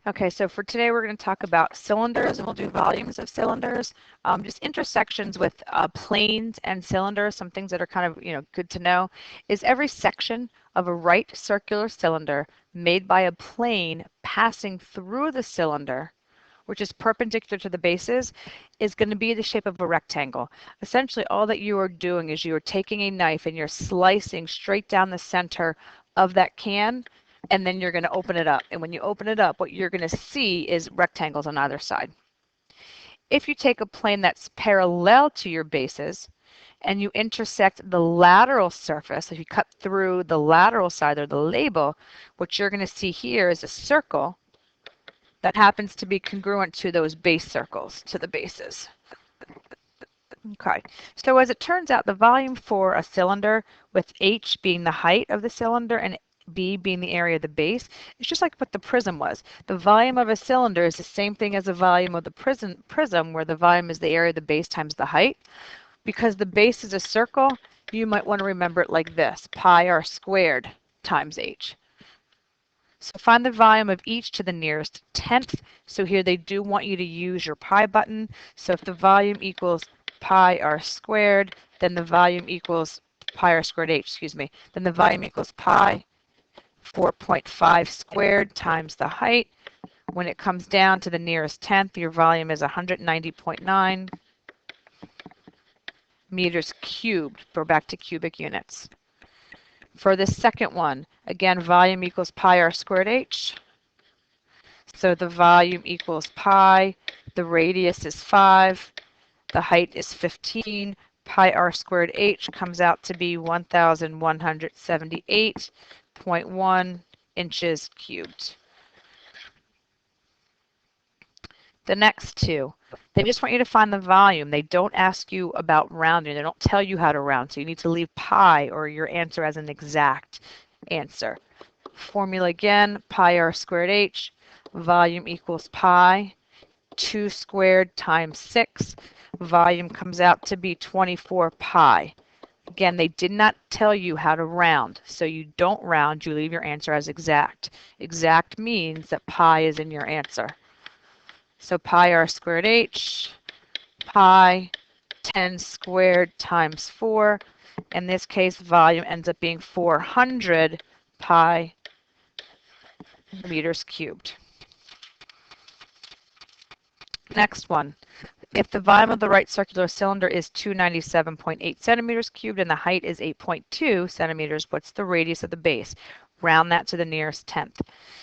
Okay, so for today we're going to talk about cylinders, and we'll do volumes of cylinders, just intersections with planes and cylinders. Some things that are kind of, good to know is every section of a right circular cylinder made by a plane passing through the cylinder, which is perpendicular to the bases, is going to be the shape of a rectangle. Essentially, all that you are doing is you are taking a knife and you're slicing straight down the center of that can, and then you're going to open it up. And when you open it up, what you're going to see is rectangles on either side. If you take a plane that's parallel to your bases and you intersect the lateral surface, if you cut through the lateral side or the label, what you're going to see here is a circle that happens to be congruent to those base circles, to the bases. Okay, so as it turns out, the volume for a cylinder, with H being the height of the cylinder and B being the area of the base, it's just like what the prism was. The volume of a cylinder is the same thing as the volume of the prism, where the volume is the area of the base times the height. Because the base is a circle, you might want to remember it like this: pi r squared times H. So find the volume of each to the nearest tenth. So here they do want you to use your pi button. So if the volume equals pi r squared, then the volume equals pi r squared H, excuse me. Then the volume equals pi 4.5 squared times the height. When it comes down to the nearest tenth, your volume is 190.9 meters cubed. Go back to cubic units. For the second one, again, volume equals pi r squared H. So the volume equals pi, the radius is 5, the height is 15, pi r squared H comes out to be 1,178.1 inches cubed. The next two, they just want you to find the volume. They don't ask you about rounding. They don't tell you how to round, so you need to leave pi or your answer as an exact answer. Formula again, pi r squared H, volume equals pi, 2 squared times 6. Volume comes out to be 24 pi. Again, they did not tell you how to round, so you don't round, you leave your answer as exact. Exact means that pi is in your answer. So pi r squared H, pi 10 squared times 4. In this case, volume ends up being 400 pi meters cubed. Next one. If the volume of the right circular cylinder is 297.8 centimeters cubed and the height is 8.2 centimeters, what's the radius of the base? Round that to the nearest tenth.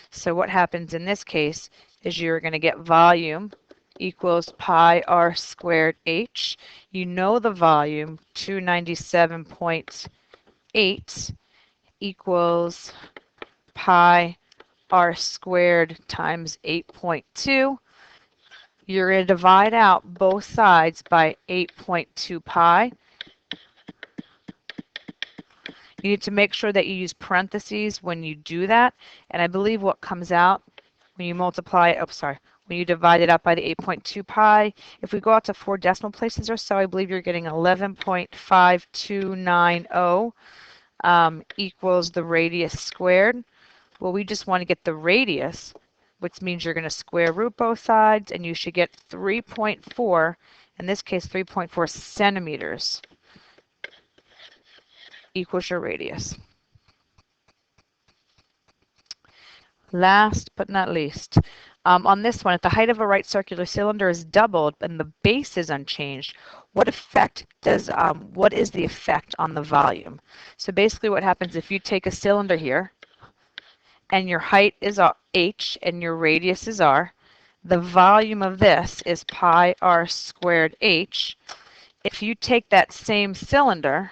So what happens in this case is you're going to get volume equals pi r squared H. You know the volume, 297.8 equals pi r squared times 8.2. You're going to divide out both sides by 8.2 pi. You need to make sure that you use parentheses when you do that. And I believe what comes out when you multiply it, when you divide it out by the 8.2 pi, if we go out to 4 decimal places or so, I believe you're getting 11.5290 equals the radius squared. Well, we just want to get the radius, which means you're going to square root both sides, and you should get 3.4, in this case 3.4 centimeters equals your radius. Last but not least, on this one, if the height of a right circular cylinder is doubled and the base is unchanged, what is the effect on the volume? So basically what happens if you take a cylinder here, and your height is h and your radius is r, the volume of this is pi r squared h. If you take that same cylinder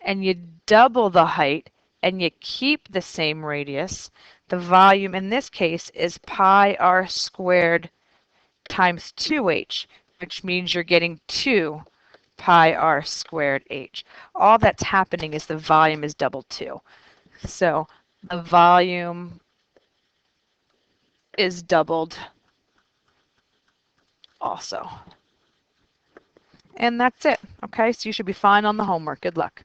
and you double the height and you keep the same radius, the volume in this case is pi r squared times 2h, which means you're getting 2 pi r squared h. All that's happening is the volume is doubled too. So the volume is doubled also. And that's it. Okay, so you should be fine on the homework. Good luck.